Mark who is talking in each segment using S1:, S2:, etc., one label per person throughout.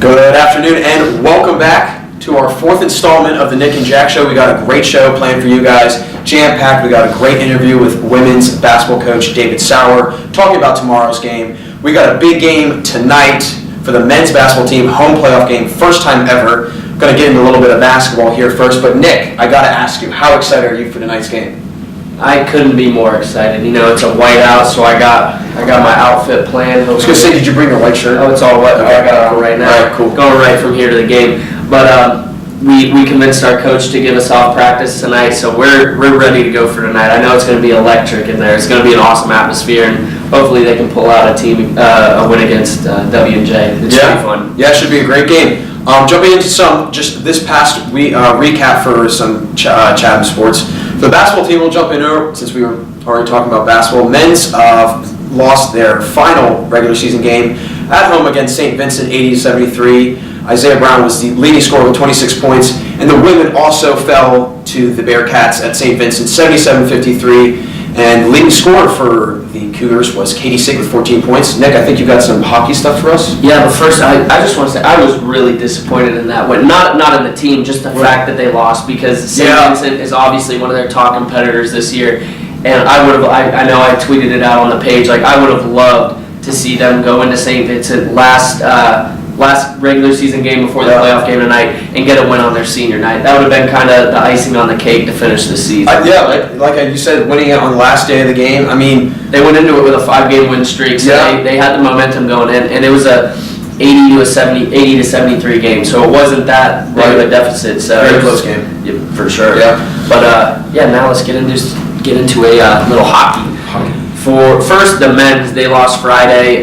S1: Good afternoon and welcome back to our fourth installment of the Nick and Jack Show. We got a great show planned for you guys, jam-packed. We got a great interview with women's basketball coach David Sauer talking about tomorrow's game. We got a big game tonight for the men's basketball team, home playoff game, first time ever. Going to get into a little bit of basketball here first, but Nick, I got to ask you, how excited are you for tonight's game?
S2: I couldn't be more excited. You know, it's a whiteout, so I got my outfit planned.
S1: I was going to say, did you bring your white shirt?
S2: Oh, it's all white.
S1: Okay.
S2: I got it on right now.
S1: All right, cool.
S2: Going right from here to the game. But we convinced our coach to give us off practice tonight, so we're ready to go for tonight. I know it's going to be electric in there. It's going to be an awesome atmosphere, and hopefully they can pull out a win against W&J. It should be fun.
S1: Yeah, it should be a great game. Jumping into some, just this past week, recap for some Chatham sports. For the basketball team, we'll jump in since we were already talking about basketball. Men's lost their final regular season game at home against St. Vincent, 80-73. Isaiah Brown was the leading scorer with 26 points. And the women also fell to the Bearcats at St. Vincent, 77-53. And the leading scorer for the Cougars was Katie Sick with 14 points. Nick, I think you got some hockey stuff for us?
S2: Yeah, but first, I just want to say I was really disappointed in that one. Not in the team, just the fact that they lost, because St. Vincent is obviously one of their top competitors this year. And I know I tweeted it out on the page, like I would have loved to see them go into St. Vincent last regular season game before the playoff game tonight and get a win on their senior night. That would have been kind of the icing on the cake to finish the season.
S1: Like you said, winning it on the last day of the game. I mean,
S2: they went into it with a 5-game win streak, so they had the momentum going in, and it was a 80-73 game, so it wasn't that big of a deficit. So
S1: very close game,
S2: for sure.
S1: Yeah,
S2: but now let's get into a little hockey. For first, the men's, they lost Friday,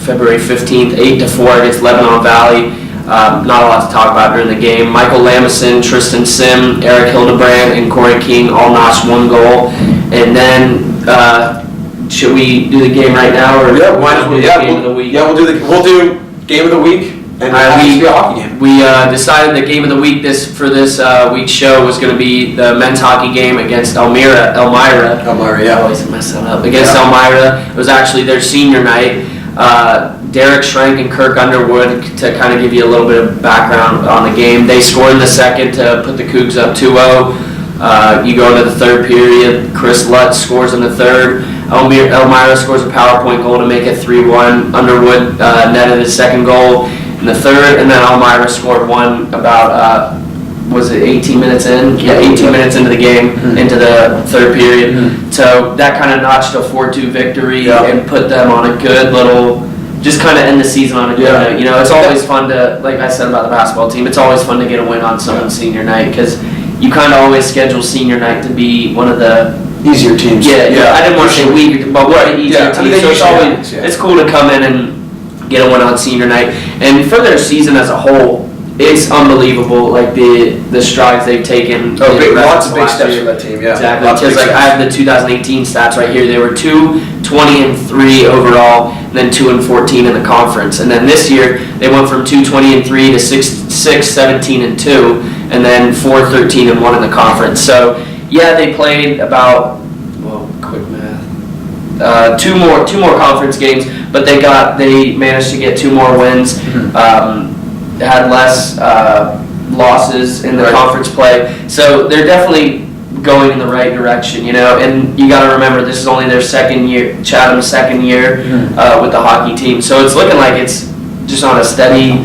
S2: February 15th, 8-4 against Lebanon Valley. Not a lot to talk about during the game. Michael Lamison, Tristan Sim, Eric Hildebrand, and Corey King all notched one goal. And then, should we do the game right now, or
S1: might as well.
S2: Game of the week?
S1: Yeah, we'll do game of the week. And be a hockey game.
S2: We decided the game of the week for this week's show was going to be the men's hockey game against Elmira,
S1: yeah.
S2: I always mess that up. Against Elmira. It was actually their senior night. Derek Schrank and Kirk Underwood, to kind of give you a little bit of background on the game. They scored in the second to put the Cougs up 2-0. You go into the third period. Chris Lutz scores in the third. Elmira scores a PowerPoint goal to make it 3-1. Underwood netted his second goal in the third, and then Elmira scored one about, was it 18 minutes in? Yeah, 18 minutes into the game, into the third period. So that kind of notched a 4-2 victory and put them on a good little, just kind of end the season on a good note. You know, it's always fun to, like I said about the basketball team, it's always fun to get a win on someone's senior night, because you kind of always schedule senior night to be one of the
S1: easier teams.
S2: Yeah. I didn't want to say weaker, but one of the easier teams. So it's cool to come in and get a win on senior night. And for their season as a whole, it's unbelievable, like the strides they've taken.
S1: Lots of big steps for that team, yeah.
S2: Exactly. Because I have the 2018 stats right here. They were 2-20-3 overall, and then 2-14 in the conference. And then this year, they went from 2-20-3 to 6-17-2, and then 4-13-1 in the conference. So yeah, they played about, quick math, two more conference games, but they managed to get 2 more wins. Had less losses in the conference play, so they're definitely going in the right direction, you know. And you got to remember, this is only their second year, Chatham's second year with the hockey team, so it's looking like it's just on a steady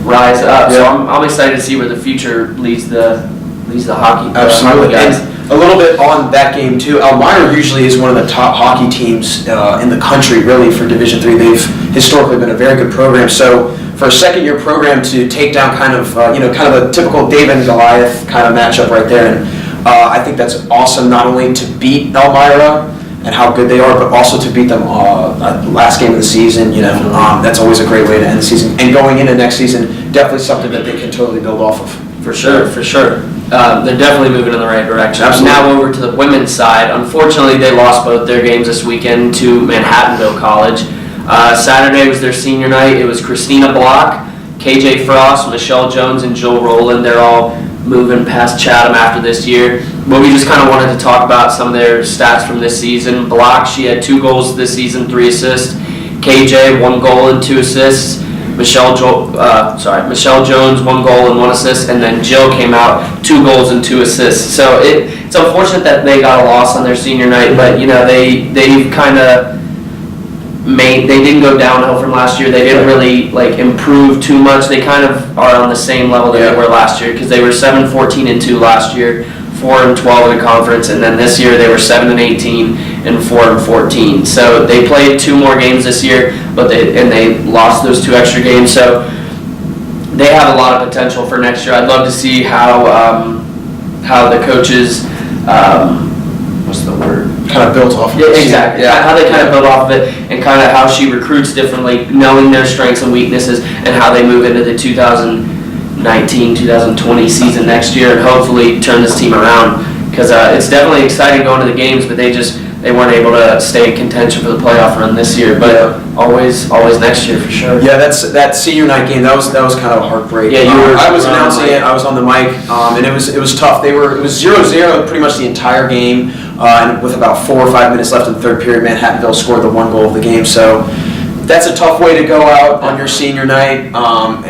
S2: rise up. So I'm excited to see where the future leads the hockey.
S1: Absolutely.
S2: Guys.
S1: And a little bit on that game too. Elmira usually is one of the top hockey teams in the country, really, for Division III. They've historically been a very good program. So for a second-year program to take down kind of a typical David and Goliath kind of matchup right there, and I think that's awesome. Not only to beat Elmira and how good they are, but also to beat them last game of the season. You know, that's always a great way to end the season. And going into next season, definitely something that they can totally build off of.
S2: For sure. They're definitely moving in the right direction.
S1: Absolutely.
S2: Now over to the women's side. Unfortunately, they lost both their games this weekend to Manhattanville College. Saturday was their senior night. It was Christina Block, KJ Frost, Michelle Jones, and Jill Rowland. They're all moving past Chatham after this year. But we just kind of wanted to talk about some of their stats from this season. Block, she had 2 goals this season, 3 assists. KJ, 1 goal and 2 assists. Michelle Jones 1 goal and 1 assist, and then Jill came out 2 goals and 2 assists. So it's unfortunate that they got a loss on their senior night, but they kind of they didn't go downhill from last year. They didn't really improve too much. They kind of are on the same level that they were last year, because they were 7-14-2 last year, 4-12 in the conference, and then this year they were 7-18 and 4-14. So they played 2 more games this year, but they lost those 2 extra games. So they have a lot of potential for next year. I'd love to see how the coaches, what's the word?
S1: Kind of built off of
S2: Yeah,
S1: it.
S2: exactly.
S1: Yeah.
S2: How they kind of build off of it, and kind of how she recruits differently, knowing their strengths and weaknesses, and how they move into the 2019-2020 season next year, and hopefully turn this team around. Because it's definitely exciting going to the games, but they weren't able to stay in contention for the playoff run this year. But always next year for sure.
S1: Yeah, that senior night game. That was kind of a heartbreak.
S2: Yeah,
S1: I was announcing it. I was on the mic, and it was tough. It was 0-0 pretty much the entire game, and with about 4 or 5 minutes left in the third period, Manhattanville scored the 1 goal of the game. So that's a tough way to go out on your senior night.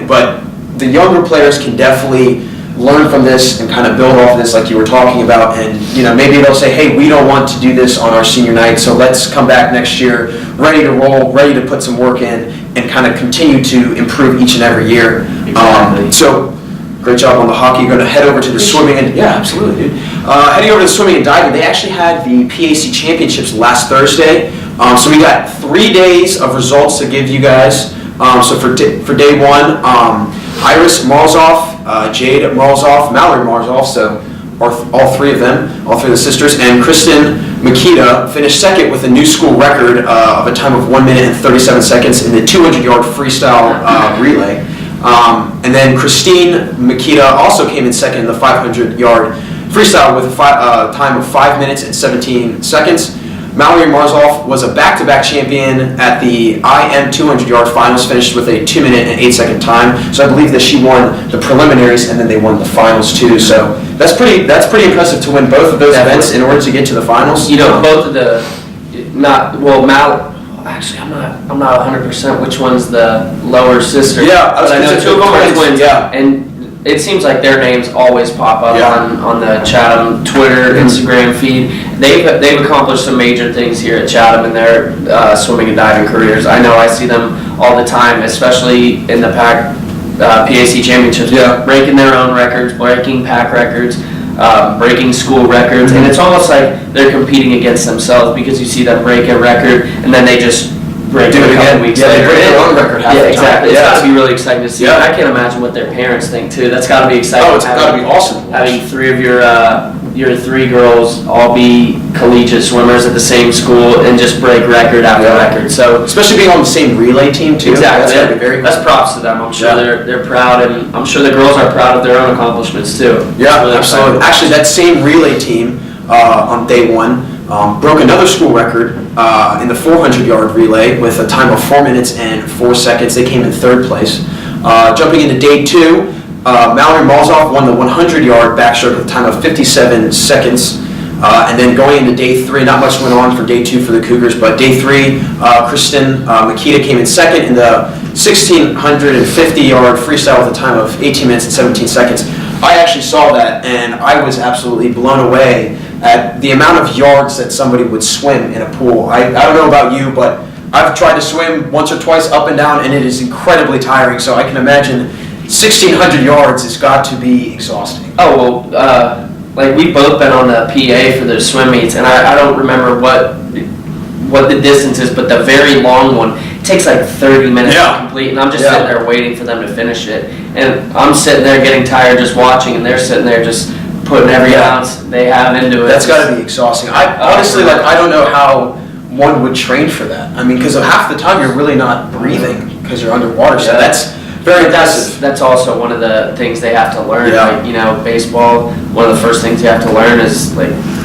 S1: But the younger players can definitely learn from this and kind of build off of this, like you were talking about. And maybe they'll say, hey, we don't want to do this on our senior night, so let's come back next year ready to roll, ready to put some work in, and kind of continue to improve each and every year.
S2: Exactly.
S1: So great job on the hockey. You're going to head over to the swimming and absolutely, dude. Heading over to the swimming and diving. They actually had the PAC championships last Thursday. So we got 3 days of results to give you guys. So for day 1, Iris Marzoff, Jade Marzoff, Mallory Marzoff, so all 3 of them, all 3 of the sisters, and Kristen Makita finished second with a new school record of a time of 1 minute and 37 seconds in the 200-yard freestyle relay. And then Christine Makita also came in second in the 500-yard freestyle with a time of 5 minutes and 17 seconds. Mallory Marzoff was a back-to-back champion at the IM 200-yard finals, finished with a 2 minute and 8 second time. So I believe that she won the preliminaries and then they won the finals too. So that's pretty impressive to win both of those events in order to get to the finals.
S2: Both of the actually I'm not 100% which one's the lower sister.
S1: Yeah,
S2: I know 2 of them are twins.
S1: Yeah.
S2: And it seems like their names always pop up on the Chatham Twitter, Instagram feed. They've accomplished some major things here at Chatham in their swimming and diving careers. I know I see them all the time, especially in the PAC championships.
S1: Yeah.
S2: Breaking their own records, breaking PAC records, breaking school records, and it's almost like they're competing against themselves, because you see them break a record and then they just break it a couple weeks later.
S1: They break their own record half the time.
S2: Exactly. It's got to be really exciting to see. And I can't imagine what their parents think too. That's got to be exciting.
S1: Oh, it's got to be awesome.
S2: Having 3 of your 3 girls all be collegiate swimmers at the same school and just break record after record. So
S1: especially being on the same relay team too.
S2: Exactly.
S1: That's gotta be very cool.
S2: That's props to them. I'm sure they're proud, and I'm sure the girls are proud of their own accomplishments too.
S1: Yeah,
S2: really
S1: absolutely. Actually, that same relay team on day 1 broke another school record in the 400-yard relay with a time of 4 minutes and 4 seconds. They came in 3rd place. Jumping into day 2, Mallory Marzoff won the 100-yard backstroke with a time of 57 seconds. And then going into day 3, not much went on for day 2 for the Cougars, but day 3, Kristen Makita came in second in the 1,650-yard freestyle with a time of 18 minutes and 17 seconds. I actually saw that, and I was absolutely blown away at the amount of yards that somebody would swim in a pool. I don't know about you, but I've tried to swim once or twice up and down, and it is incredibly tiring. So I can imagine 1,600 yards has got to be exhausting.
S2: Oh, well, we've both been on the PA for the swim meets, and I don't remember what the distance is, but the very long one, it takes like 30 minutes to complete, and I'm just sitting there waiting for them to finish it. And I'm sitting there getting tired just watching, and they're sitting there just putting every ounce they have into it.
S1: That's got to be exhausting. I honestly, I don't know how one would train for that. I mean, because half the time you're really not breathing because you're underwater, so that's very impressive.
S2: That's also one of the things they have to learn.
S1: Yeah.
S2: Baseball, one of the first things you have to learn is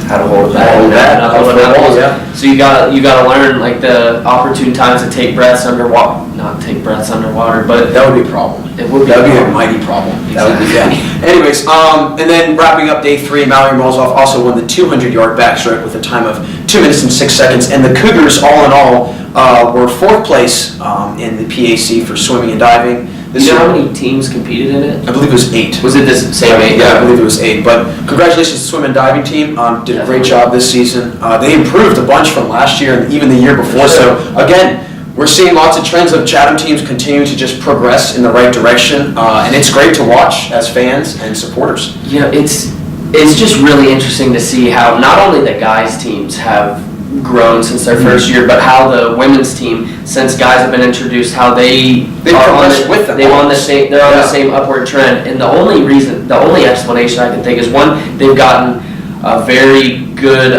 S2: how to hold a bat. So you gotta learn the opportune times to take breaths underwater. Not take breaths underwater, but
S1: that would be a problem.
S2: It would be.
S1: That would be a mighty problem.
S2: Exactly.
S1: That would be, Anyways, and then wrapping up day 3, Mallory Marzoff also won the 200-yard backstroke with a time of 2 minutes and 6 seconds. And the Cougars, all in all, were 4th place in the PAC for swimming and diving.
S2: You know how many teams competed in it?
S1: I believe it was 8.
S2: Was it this same 8?
S1: Yeah, I believe it was 8. But congratulations to the swim and diving team. Did a great job this season. They improved a bunch from last year and even the year before. So again, we're seeing lots of trends of Chatham teams continue to just progress in the right direction, and it's great to watch as fans and supporters.
S2: Yeah, it's just really interesting to see how not only the guys' teams have grown since their first year, but how the women's team, since guys have been introduced, how they
S1: progressed with them.
S2: They're on the same upward trend. And the only explanation I can think is, one, they've gotten a very good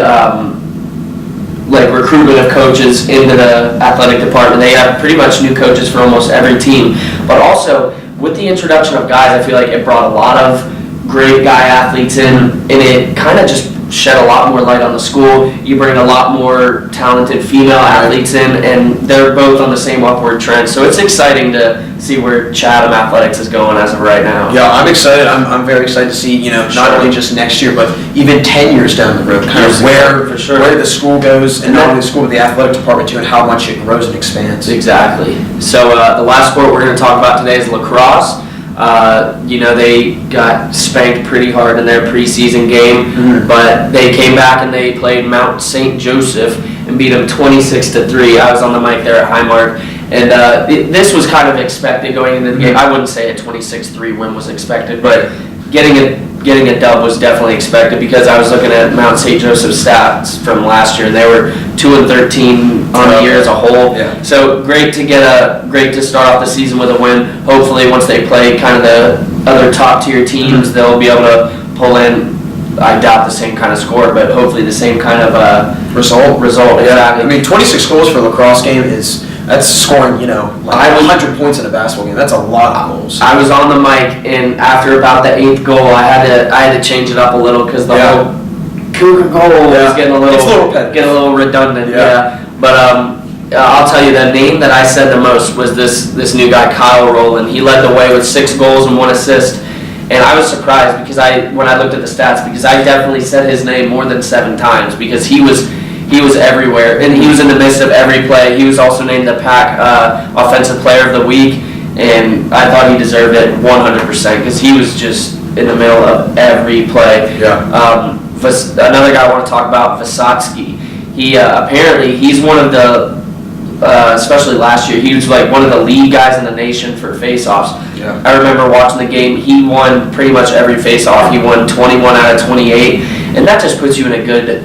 S2: recruitment of coaches into the athletic department. They have pretty much new coaches for almost every team. But also, with the introduction of guys, I feel like it brought a lot of great guy athletes in, and it kind of just shed a lot more light on the school. You bring a lot more talented female athletes in, and they're both on the same upward trend. So it's exciting to see where Chatham athletics is going as of right now.
S1: Yeah, I'm excited. I'm very excited to see, not only just next year, but even 10 years down the road, kind of where the school goes, and not only the school, but the athletic department too, and how much it grows and expands.
S2: Exactly. So the last sport we're going to talk about today is lacrosse. They got spanked pretty hard in their preseason game, but they came back and they played Mount St. Joseph and beat them 26-3. I was on the mic there at Highmark, and this was kind of expected going into the game. I wouldn't say a 26-3 win was expected, but getting a dub was definitely expected, because I was looking at Mount St. Joseph's stats from last year, and they were 2-13 on the year as a whole.
S1: Yeah.
S2: So great to start off the season with a win. Hopefully, once they play kind of the other top tier teams, they'll be able to pull in. I doubt the same kind of score, but hopefully the same kind of result.
S1: Yeah. I mean, 26 goals for a lacrosse game that's scoring, 100 points in a basketball game. That's a lot of goals.
S2: I was on the mic, and after about the 8th goal, I had to change it up a little, because the whole Cougar goal was getting a little redundant. Yeah. But I'll tell you, the name that I said the most was this new guy, Kyle Rowland. He led the way with 6 goals and 1 assist. And I was surprised when I looked at the stats, because I definitely said his name more than 7 times, because he was everywhere, and he was in the midst of every play. He was also named the PAC Offensive Player of the Week, and I thought he deserved it 100%, because he was just in the middle of every play.
S1: Yeah.
S2: Another guy I want to talk about, Vysotsky. He apparently he's one of the especially last year, he was like one of the lead guys in the nation for face-offs.
S1: Yeah.
S2: I remember watching the game. He won pretty much every face-off. He won 21 out of 28, and that just puts you in a good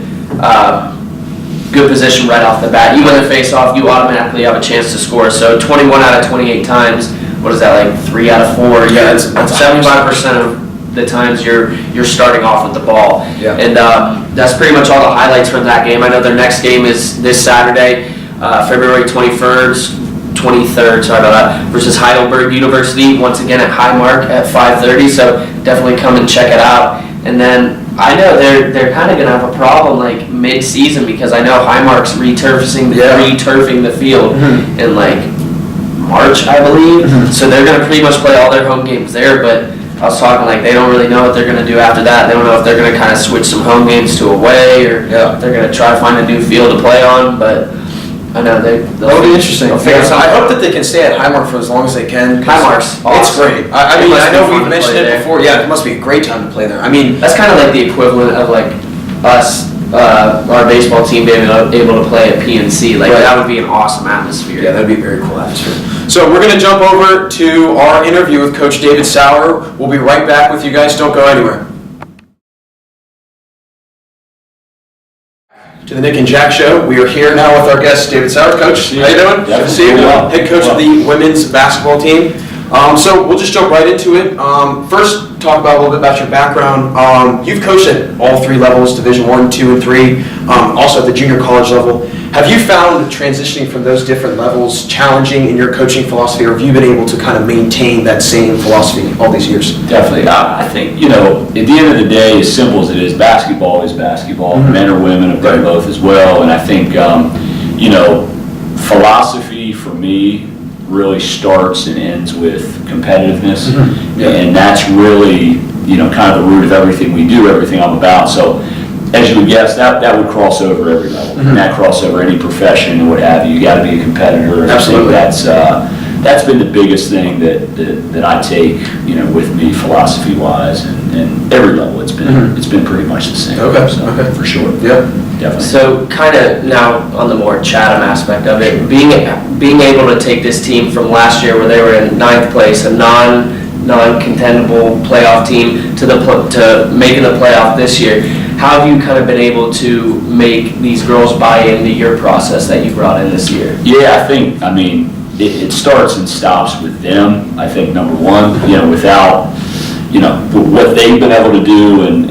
S2: position right off the bat. You win the face-off, you automatically have a chance to score. So 21 out of 28 times, what is that, like 3 out of 4?
S1: Yeah, it's
S2: 75% of the times you're starting off with the ball.
S1: Yeah.
S2: And that's pretty much all the highlights from that game. I know their next game is this Saturday, February 23rd, sorry about that, versus Heidelberg University, once again at Highmark at 5:30, so definitely come and check it out. And then I know they're kind of going to have a problem like mid-season, because I know Highmark's returfing the field in like March, I believe. So they're going to pretty much play all their home games there, but I was talking like they don't really know what they're going to do after that. They don't know if they're going to kind of switch some home games to away, or if they're going to try to find a new field to play on, but I know that'll
S1: be interesting.
S2: I
S1: I hope that they can stay at Highmark for as long as they can.
S2: Highmark's awesome.
S1: It's great. I mean, I know we've mentioned it before. Yeah, it must be a great time to play there. I mean,
S2: that's kind of like the equivalent of like us, our baseball team being able to play at PNC. Like that would be an awesome atmosphere.
S1: Yeah, that'd be a very cool atmosphere. So we're going to jump over to our interview with Coach David Sauer. We'll be right back with you guys. Don't go anywhere. To the Nick and Jack Show. We are here now with our guest, David Sauer. Coach, how you doing? Good to see you. Head coach of the women's basketball team. So we'll just jump right into it. First, talk about a little bit about your background. You've coached at all 3 levels, Division 1, 2, and 3, also at the junior college level. Have you found transitioning from those different levels challenging in your coaching philosophy, or have you been able to kind of maintain that same philosophy all these years?
S3: Definitely. I think, at the end of the day, as simple as it is, basketball is basketball. Men or women have done both as well. And I think, philosophy for me really starts and ends with competitiveness. And that's really, kind of the root of everything we do, everything I'm about. So as you would guess, that would cross over every level. And that cross over any profession and what have you. You got to be a competitor. And
S1: Absolutely.
S3: I think that's been the biggest thing that I take, with me philosophy-wise, and every level it's been pretty much the same.
S1: Okay,
S3: So,
S1: okay.
S3: for sure.
S1: Yeah.
S3: Definitely.
S2: So kind of now on the more Chatham aspect of it, being able to take this team from last year where they were in 9th place, a non-contendable playoff team, to making the playoff this year, how have you kind of been able to make these girls buy into your process that you brought in this year?
S3: Yeah, I mean, it starts and stops with them. I think number one, without, what they've been able to do and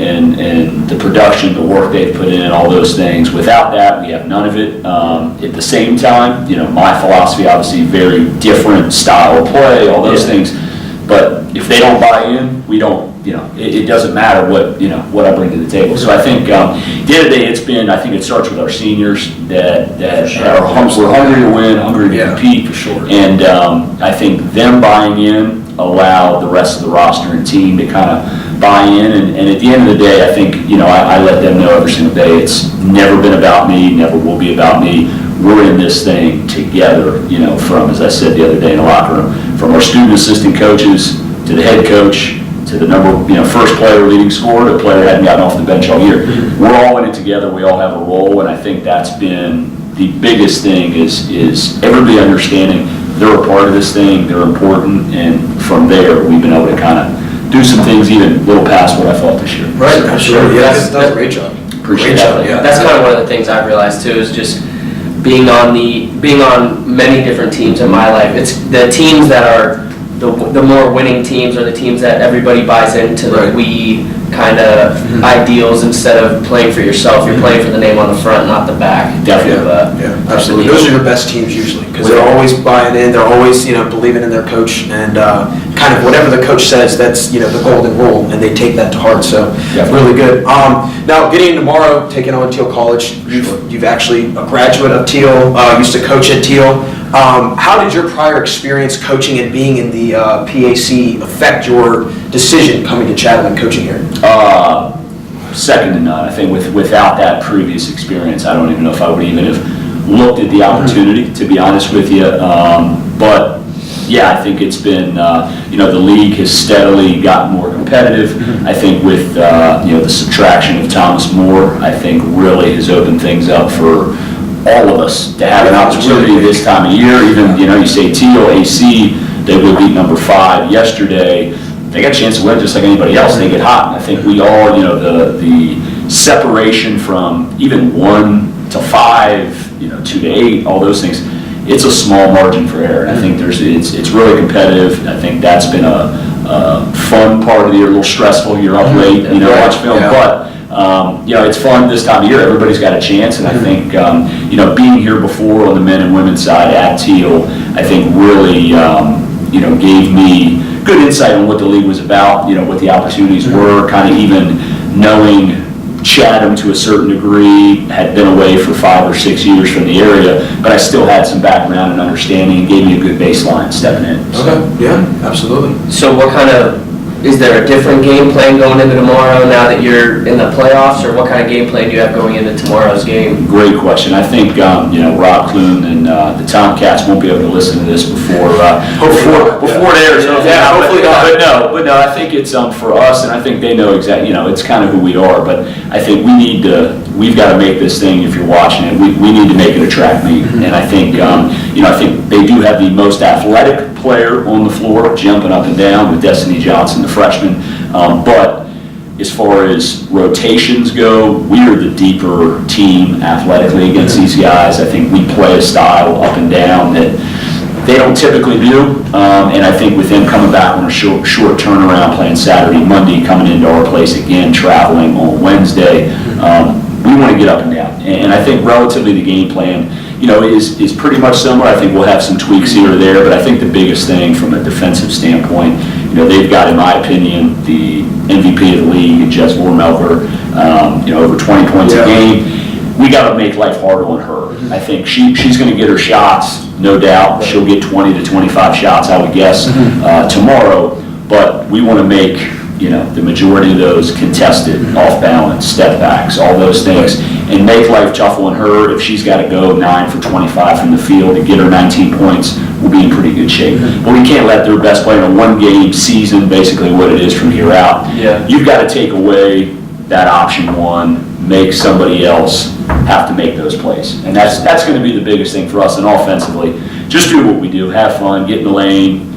S3: the production, the work they've put in, all those things. Without that, we have none of it. At the same time, my philosophy, obviously very different style of play, all those things. But if they don't buy in, we don't, it doesn't matter what I bring to the table. So I think, at the end of the day, I think it starts with our seniors that are we're hungry to win, hungry to compete.
S1: For sure.
S3: And I think them buying in allow the rest of the roster and team to kind of buy in. And at the end of the day, I think, I let them know every single day, it's never been about me, never will be about me. We're in this thing together, from, as I said the other day in the locker room, from our student assistant coaches to the head coach to the first player leading scorer, the player hadn't gotten off the bench all year. We're all in it together. We all have a role, and I think that's been the biggest thing is everybody understanding they're a part of this thing, they're important, and from there we've been able to kind of do some things even a little past what I thought this year.
S1: Right,
S3: So,
S1: absolutely. Yeah,
S2: That's-
S1: that's a great job.
S3: Appreciate
S1: Great job,
S3: that.
S1: yeah.
S2: That's kind of one of the things I've realized too, is just being on many different teams in my life. It's the teams that are the more winning teams, are the teams that everybody buys into the
S1: Right.
S2: we kind of ideals, instead of playing for yourself. You're playing for the name on the front, not the back.
S3: Definitely.
S1: Yeah, absolutely. Those are your best teams usually, because they're always buying in, they're always, believing in their coach, and kind of whatever the coach says, that's, the golden rule, and they take that to heart, so
S3: Definitely.
S1: really good. Now, getting in tomorrow, taking on Teal College, you've actually a graduate of Teal, used to coach at Teal. How did your prior experience coaching and being in the PAC affect your decision coming to Chatham and coaching here?
S3: Second to none. I think without that previous experience, I don't even know if I would even have looked at the opportunity, to be honest with you. But yeah, I think it's been, the league has steadily gotten more competitive. I think with, the subtraction of Thomas More, I think really has opened things up for all of us to have an opportunity this time of year. Even, you say Teal, AC, they would beat number 5 yesterday. They got a chance to win just like anybody else. They get hot. And I think we all, the separation from even 1 to 5, 2 to 8, all those things, it's a small margin for error. And I think it's really competitive. I think that's been a fun part of the year, a little stressful. You're up late, watch film, but it's fun this time of year. Everybody's got a chance, and I think being here before on the men and women's side at Teal, I think really gave me good insight on what the league was about. What the opportunities were. Kind of even knowing Chatham to a certain degree, had been away for 5 or 6 years from the area, but I still had some background and understanding, and gave me a good baseline stepping in. So.
S1: Okay, yeah, absolutely.
S2: So is there a different game plan going into tomorrow now that you're in the playoffs, or what kind of game plan do you have going into tomorrow's game?
S3: Great question. I think, Rob Clune and the Tomcats won't be able to listen to this before it airs.
S1: Yeah, hopefully not.
S3: But no, I think it's for us, and I think they know exactly, it's kind of who we are, but I think we've got to make this thing, if you're watching it, we need to make it a track meet. And I think, I think they do have the most athletic player on the floor, jumping up and down, with Destiny Johnson, the freshman. But as far as rotations go, we are the deeper team athletically against these guys. I think we play a style up and down that they don't typically do. And I think with them coming back on a short turnaround, playing Saturday, Monday, coming into our place again, traveling on Wednesday, we want to get up and down. And I think relatively the game plan, is pretty much similar. I think we'll have some tweaks here or there, but I think the biggest thing from a defensive standpoint, they've got, in my opinion, the MVP of the league, Jess Vormelker, over 20 points a game. We got to make life harder on her. I think she's going to get her shots, no doubt. She'll get 20 to 25 shots, I would guess, tomorrow. But we want to make the majority of those contested, off balance, step backs, all those things, and make life tough on her. If she's got to go 9 for 25 from the field to get her 19 points, we'll be in pretty good shape. But we can't let their best player in a one-game season, basically what it is from here out.
S2: Yeah.
S3: You've got to take away that option one, make somebody else have to make those plays. And that's going to be the biggest thing for us. And offensively, just do what we do, have fun, get in the lane,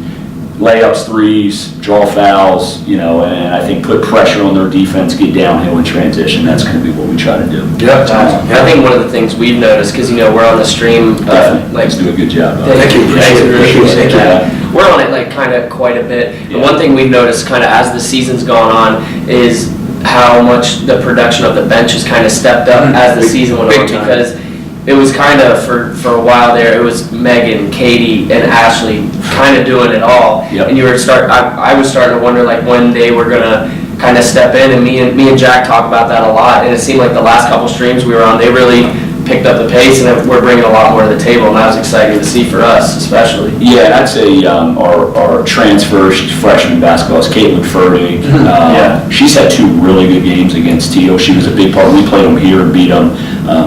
S3: layups, threes, draw fouls, and I think put pressure on their defense, get downhill in transition. That's going to be what we try to do.
S1: Yeah.
S2: I think one of the things we've noticed, because we're on the stream,
S3: Definitely.
S2: like,
S3: do a good job.
S1: Thank you.
S2: Thanks, we really appreciate that.
S3: Yeah.
S2: We're on it like kind of quite a bit. The
S3: Yeah.
S2: one thing we've noticed kind of as the season's gone on is how much the production of the bench has kind of stepped up as the season went on,
S1: Big time.
S2: because it was kind of for a while there, it was Megan, Katie, and Ashley kind of doing it all.
S3: Yep.
S2: And I was starting to wonder like when they were gonna kind of step in, and me and Jack talk about that a lot. And it seemed like the last couple streams we were on, they really picked up the pace, and we're bringing a lot more to the table, and that was exciting to see for us, especially.
S3: Yeah, and I'd say our transfer freshman basketball is Caitlin Ferdig.
S2: Yeah.
S3: She's had 2 really good games against Teal. She was a big part. We played them here and beat them.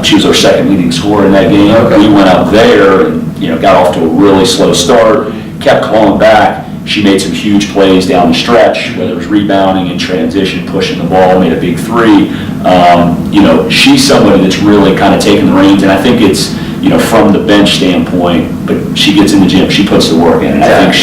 S3: She was our second leading scorer in that game.
S2: Okay.
S3: We went up there and got off to a really slow start, kept clawing back. She made some huge plays down the stretch, whether it was rebounding in transition, pushing the ball, made a big 3. She's somebody that's really kind of taken the reins, and I think it's, from the bench standpoint, but she gets in the gym, she puts the work in, and I think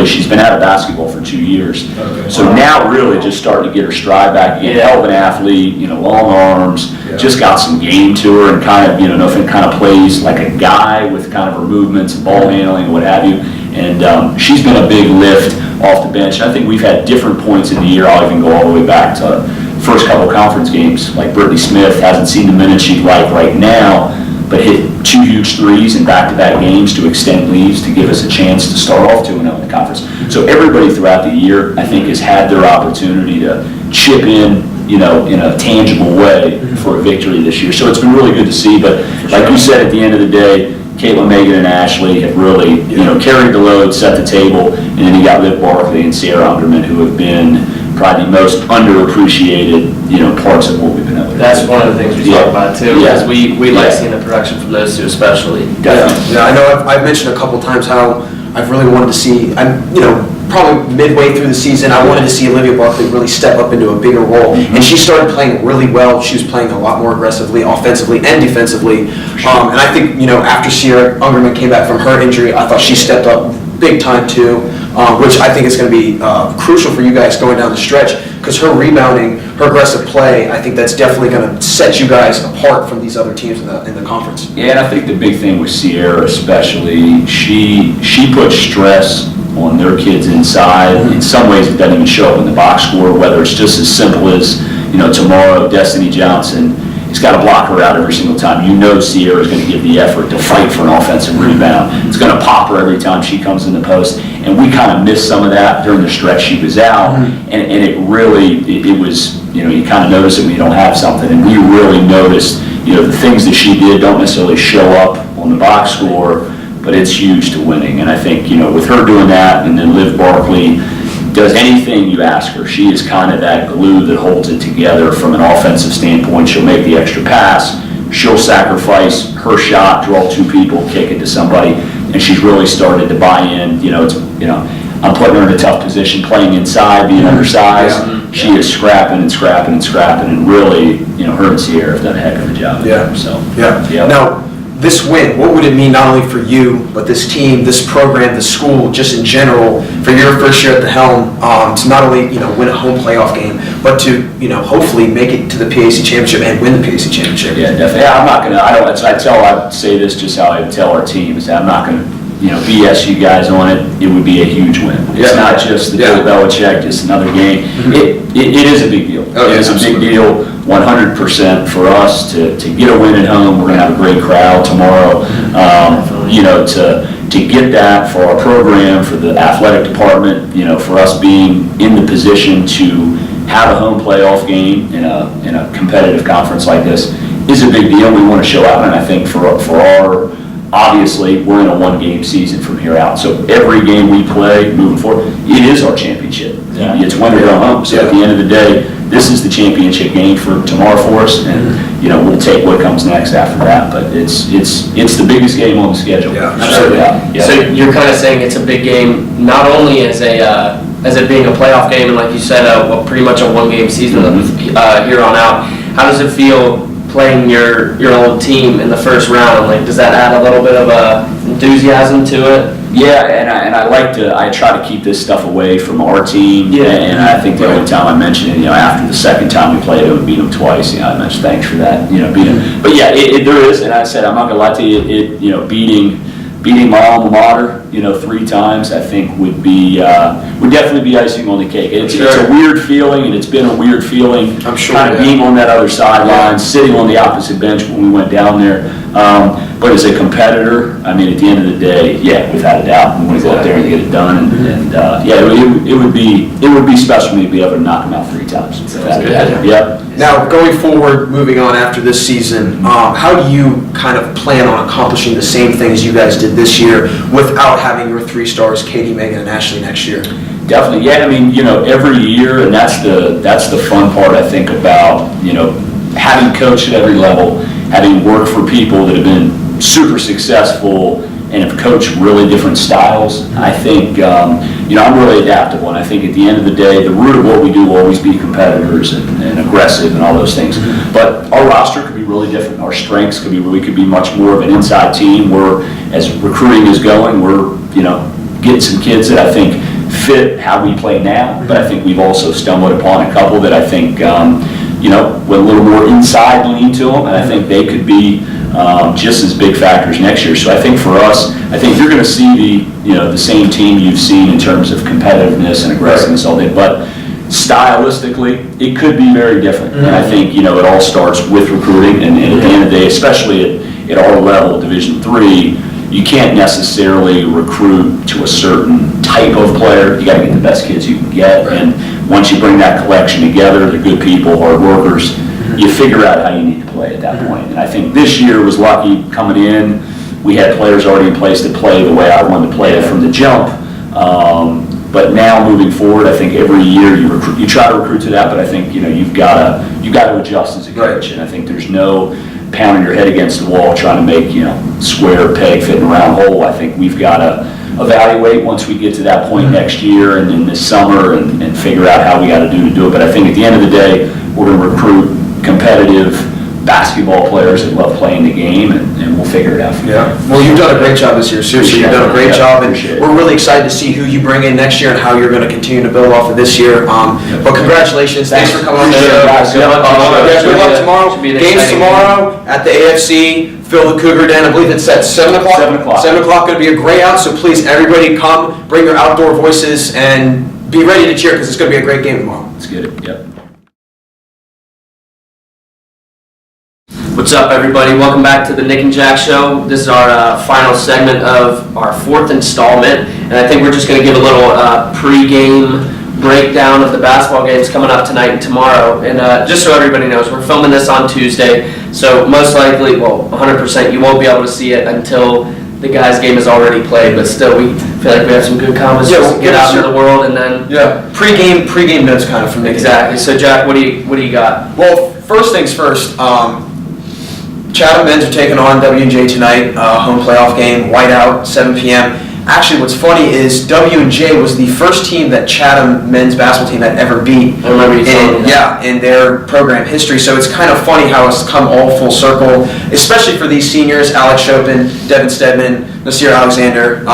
S3: she's been out of basketball for 2 years.
S1: Okay.
S3: So now really just starting to get her stride back again,
S2: Yeah.
S3: hell of an athlete, long arms, just got some game to her, and kind of, Nothing kind of plays like a guy with kind of her movements and ball handling and what have you. And she's been a big lift off the bench. I think we've had different points in the year. I'll even go all the way back to first couple conference games. Like Brittany Smith hasn't seen the minutes she'd like right now, but hit 2 huge threes in back-to-back games to extend leads to give us a chance to start off 2-0 in the conference. So everybody throughout the year, I think, has had their opportunity to chip in, in a tangible way for a victory this year. So it's been really good to see. But like you said, at the end of the day, Caitlin, Megan, and Ashley have really, carried the load, set the table, and then you got Liv Barkley and Sierra Underman, who have been probably the most underappreciated, parts of what we've been able to do.
S2: That's one of the things we talk about too,
S3: Yeah.
S2: because we like
S3: Yeah.
S2: seeing the production from those 2 especially.
S3: Definitely.
S1: Yeah, I know I've mentioned a couple times how I've really wanted to see, probably midway through the season, I wanted to see Olivia Barkley really step up into a bigger role. And she started playing really well. She was playing a lot more aggressively, offensively and defensively. And I think, after Sierra Ungerman came back from her injury, I thought she stepped up big time too, which I think is going to be crucial for you guys going down the stretch, because her rebounding, her aggressive play, I think that's definitely going to set you guys apart from these other teams in the conference.
S3: Yeah, and I think the big thing with Sierra especially, she puts stress on their kids inside. In some ways, it doesn't even show up in the box score, whether it's just as simple as, tomorrow, Destiny Johnson has got to block her out every single time. Sierra is going to give the effort to fight for an offensive rebound. It's going to pop her every time she comes in the post. And we kind of missed some of that during the stretch she was out. And it really, it was, you kind of notice it when you don't have something. And we really noticed, the things that she did don't necessarily show up on the box score, but it's huge to winning. And I think, with her doing that, and then Liv Barkley does anything you ask her. She is kind of that glue that holds it together from an offensive standpoint. She'll make the extra pass. She'll sacrifice her shot, draw 2 people, kick it to somebody, and she's really started to buy in. I'm putting her in a tough position, playing inside, being undersized.
S1: Yeah.
S3: She is scrapping and scrapping and scrapping, and really, her and Sierra have done a heck of a job.
S1: Yeah.
S3: So.
S1: Yeah.
S3: Yeah.
S1: Now, this win, what would it mean not only for you, but this team, this program, this school, just in general, for your first year at the helm, to not only win a home playoff game, but to hopefully make it to the PAC championship and win the PAC championship?
S3: Yeah, definitely. Yeah, I'm not gonna. I say this just how I tell our team is that I'm not gonna, BS you guys on it. It would be a huge win. It's
S1: Yeah.
S3: not just the Bill Belichick, just another game. It is a big deal.
S1: Oh, yeah,
S3: It's a big
S1: absolutely.
S3: deal, 100% for us to get a win at home. We're gonna have a great crowd tomorrow. To get that for our program, for the athletic department, for us being in the position to have a home playoff game in a competitive conference like this is a big deal. We want to show out, and I think for our obviously, we're in a one-game season from here out. So every game we play moving forward, it is our championship. It's win or go home. So at the end of the day, this is the championship game for tomorrow for us, and we'll take what comes next after that. But it's the biggest game on the schedule.
S1: Yeah,
S2: absolutely.
S3: Yeah.
S2: So you're kind of saying it's a big game, not only as it being a playoff game, and like you said, pretty much a one-game season here on out. How does it feel playing your old team in the first round? Like, does that add a little bit of enthusiasm to it?
S3: Yeah, and I try to keep this stuff away from our team.
S2: Yeah.
S3: And I think the only time I mentioned it, after the second time we played it, we beat them twice. I mentioned thanks for that. Beat them. But yeah, there is, and I said I'm not gonna lie to you. Beating my alma mater, 3 times, I think would definitely be icing on the cake. It's a weird feeling, and it's been a weird feeling.
S1: I'm sure.
S3: Kind of being on that other sideline, sitting on the opposite bench when we went down there. But as a competitor, I mean, at the end of the day, yeah, without a doubt, we want to go up there and get it done. And it would be special for me to be able to knock them out 3 times. Yep.
S1: Now, going forward, moving on after this season, how do you kind of plan on accomplishing the same things you guys did this year without having your 3 stars, Katie, Megan, and Ashley, next year?
S3: Definitely, yeah. I mean, every year, and that's the fun part, I think, about having coached at every level, having worked for people that have been super successful and have coached really different styles. I think, I'm really adaptable, and I think at the end of the day, the root of what we do will always be competitors and aggressive and all those things. But our roster could be really different. Our strengths could be, we could be much more of an inside team where, as recruiting is going, we're, getting some kids that I think fit how we play now, but I think we've also stumbled upon a couple that I think, with a little more inside lean to them, and I think they could be just as big factors next year. So I think for us, I think you're going to see the same team you've seen in terms of competitiveness and aggressiveness all day, but stylistically, it could be very different. And I think, it all starts with recruiting, and at the end of the day, especially at our level, Division III, you can't necessarily recruit to a certain type of player. You got to get the best kids you can get, and once you bring that collection together, they're good people, hard workers, you figure out how you need to play at that point. And I think this year was lucky coming in. We had players already in place to play the way I wanted to play it from the jump. But now moving forward, I think every year you try to recruit to that, but I think you've got to adjust as a coach. And I think there's no pounding your head against the wall trying to make square peg fit in a round hole. I think we've got to evaluate once we get to that point next year and in this summer and figure out how we got to do it. But I think at the end of the day, we're going to recruit competitive basketball players that love playing the game, and we'll figure it out.
S1: Well, you've done a great job this year. Seriously, you've done a great job, and we're really excited to see who you bring in next year and how you're going to continue to build off of this year. But congratulations. Thanks for coming on the show. Good luck tomorrow. Games tomorrow at the AFC. Phil the Cougar Den. I believe it's at 7 o'clock.
S3: 7 o'clock.
S1: 7 o'clock. Going to be a great out, so please, everybody come, bring your outdoor voices, and be ready to cheer because it's going to be a great game tomorrow.
S3: Let's get it. Yep.
S2: What's up, everybody? Welcome back to the Nick and Jack Show. This is our final segment of our 4th installment, and I think we're just going to give a little pre-game breakdown of the basketball games coming up tonight and tomorrow. And just so everybody knows, we're filming this on Tuesday, so most likely, 100%, you won't be able to see it until the guys' game is already played, but still, we feel like we have some good comments just to get out into the world, and then...
S1: Pre-game notes kind of from Nick.
S2: Exactly. So, Jack, what do you got?
S1: Well, first things first, Chatham men's are taking on W&J tonight, home playoff game, whiteout, 7 p.m. Actually, what's funny is W&J was the first team that Chatham men's basketball team had ever beat
S2: I remember you telling me that.
S1: in their program history. So it's kind of funny how it's come all full circle, especially for these seniors, Alex Chopin, Devin Stedman, Nasir Alexander, a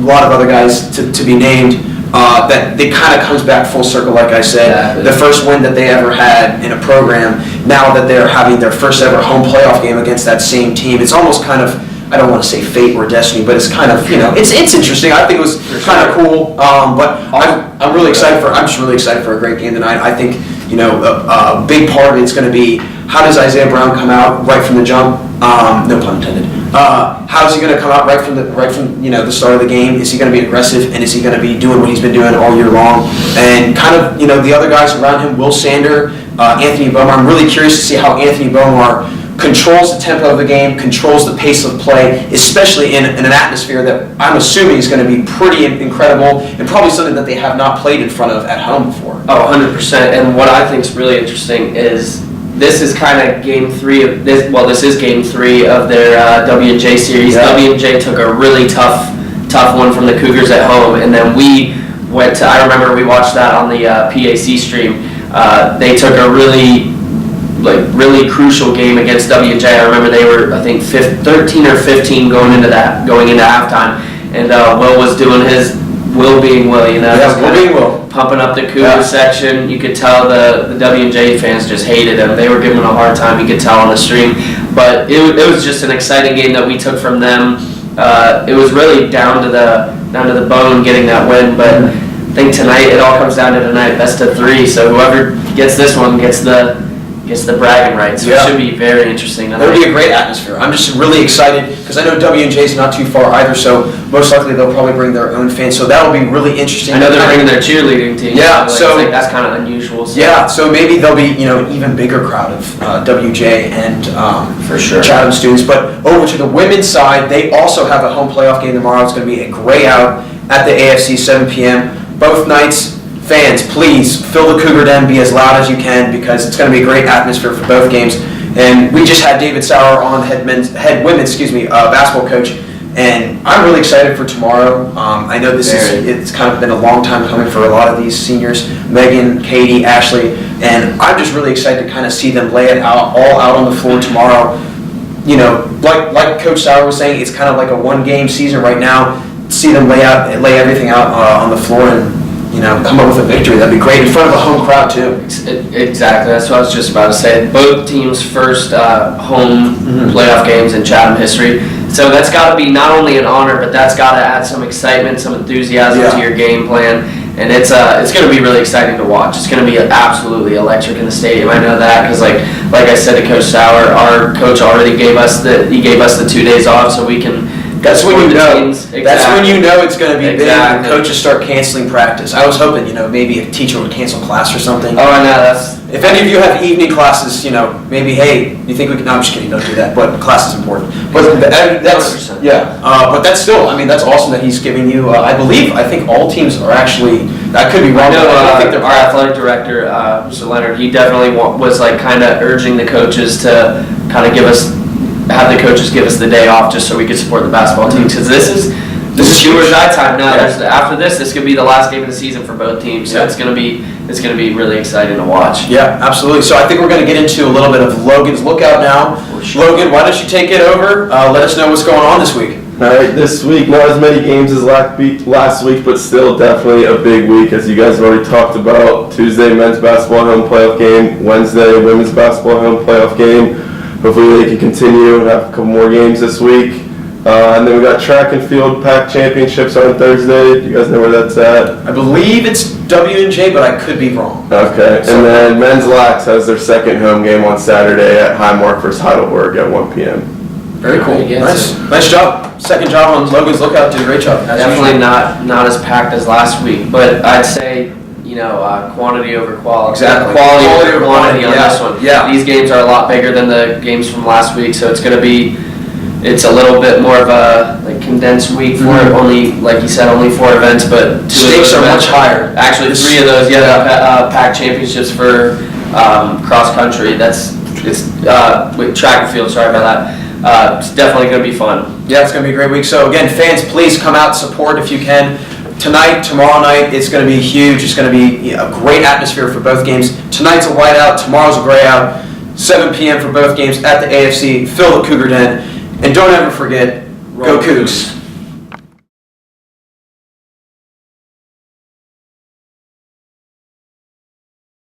S1: lot of other guys to be named. That it kind of comes back full circle, like I said.
S2: Exactly.
S1: The first win that they ever had in a program, now that they're having their first ever home playoff game against that same team, it's almost kind of, I don't want to say fate or destiny, but it's kind of, it's interesting. I think it was kind of cool, but I'm really excited I'm just really excited for a great game tonight. I think, a big part of it's going to be, how does Isaiah Brown come out right from the jump? No pun intended. How is he going to come out right from the start of the game? Is he going to be aggressive, and is he going to be doing what he's been doing all year long? And kind of, the other guys around him, Will Sander, Anthony Bomar. I'm really curious to see how Anthony Bomar controls the tempo of the game, controls the pace of play, especially in an atmosphere that I'm assuming is going to be pretty incredible and probably something that they have not played in front of at home before.
S2: Oh, 100%. And what I think is really interesting is this is kind of game 3 of this. Well, this is game 3 of their W&J series.
S1: Yeah.
S2: W&J took a really tough one from the Cougars at home, and then we went to. I remember we watched that on the PAC stream. They took a really crucial game against W&J. I remember they were, I think, 13 or 15 going into halftime, and Will was doing his. Will being Will, you know,
S1: Yeah,
S2: just
S1: Will
S2: kinda
S1: being Will.
S2: pumping up the Cougar
S1: Yeah.
S2: section. You could tell the W&J fans just hated him. They were giving him a hard time. You could tell on the stream. But it was just an exciting game that we took from them. It was really down to the bone getting that win. But I think tonight it all comes down to tonight, best of 3. So whoever gets this one gets the bragging rights. So
S1: Yeah.
S2: it should be very interesting tonight.
S1: It'll be a great atmosphere. I'm just really excited because I know W&J is not too far either, so most likely they'll probably bring their own fans. So that'll be really interesting.
S2: I know they're bringing their cheerleading team.
S1: Yeah, so-
S2: I think that's kind of unusual. So.
S1: Yeah, so maybe there'll be an even bigger crowd of WJ and
S2: For sure.
S1: Chatham students. But over to the women's side, they also have a home playoff game tomorrow. It's going to be a gray out at the AFC 7 p.m. Both nights. Fans, please fill the Cougar Den, be as loud as you can because it's going to be a great atmosphere for both games. And we just had David Sauer on, head women's basketball coach, and I'm really excited for tomorrow. I know it's kind of been a long time coming for a lot of these seniors, Megan, Katie, Ashley, and I'm just really excited to kind of see them lay it all out on the floor tomorrow. You know, like Coach Sauer was saying, it's kind of like a one-game season right now. See them lay everything out on the floor and come up with a victory. That'd be great in front of a home crowd too.
S2: Exactly. That's what I was just about to say. Both teams' first home playoff games in Chatham history. So that's got to be not only an honor, but that's got to add some excitement, some enthusiasm to your game plan. And it's going to be really exciting to watch. It's going to be absolutely electric in the stadium. I know that because like I said to Coach Sauer, our coach already gave us the 2 days off so we can.
S1: That's when you know.
S2: Exactly.
S1: That's when you know it's going to be big.
S2: Exactly.
S1: And coaches start canceling practice. I was hoping, maybe a teacher would cancel class or something.
S2: Oh, I know. That's.
S1: If any of you have evening classes, maybe hey, you think we can? No, I'm just kidding. Don't do that. But class is important. But that's
S2: 100%.
S1: yeah. But that's still. That's awesome that he's giving you. I think all teams are actually. I could be wrong.
S2: I know
S1: but I think they're
S2: our athletic director, Mr. Leonard, he definitely was kind of urging the coaches to kind of have the coaches give us the day off just so we could support the basketball team because this is do or die time now.
S1: Yeah.
S2: After this could be the last game of the season for both teams, so it's gonna be really exciting to watch.
S1: Yeah, absolutely. So I think we're going to get into a little bit of Logan's lookout now.
S2: For sure.
S1: Logan, why don't you take it over? Let us know what's going on this week.
S4: All right, this week, not as many games as last week, but still definitely a big week, as you guys have already talked about. Tuesday, men's basketball home playoff game. Wednesday, women's basketball home playoff game. Hopefully they can continue and have a couple more games this week. And then we got track and field pack championships on Thursday. Do you guys know where that's at?
S1: I believe it's W&J, but I could be wrong.
S4: Okay, and then men's lax has their second home game on Saturday at Highmark vs. Heidelberg at 1 p.m.
S1: Very cool.
S2: Yes.
S1: Nice job. Second job on Logan's lookout. Did a great job.
S2: Definitely not as packed as last week, but I'd say quantity over quality.
S1: Exactly.
S2: Quality over quantity on
S1: yeah.
S2: this one.
S1: Yeah.
S2: These games are a lot bigger than the games from last week, so it's a little bit more of a condensed week for it. Only, like you said, only 4 events, but 2
S1: Stakes are much higher.
S2: Actually, 3 of those, pack championships for cross country. With track and field. Sorry about that. It's definitely going to be fun.
S1: Yeah, it's going to be a great week. So again, fans, please come out, support if you can. Tonight, tomorrow night, it's going to be huge. It's going to be a great atmosphere for both games. Tonight's a whiteout, tomorrow's a gray out. 7 p.m. for both games at the AFC. Fill the Cougar Den. And don't ever forget, go Cougs.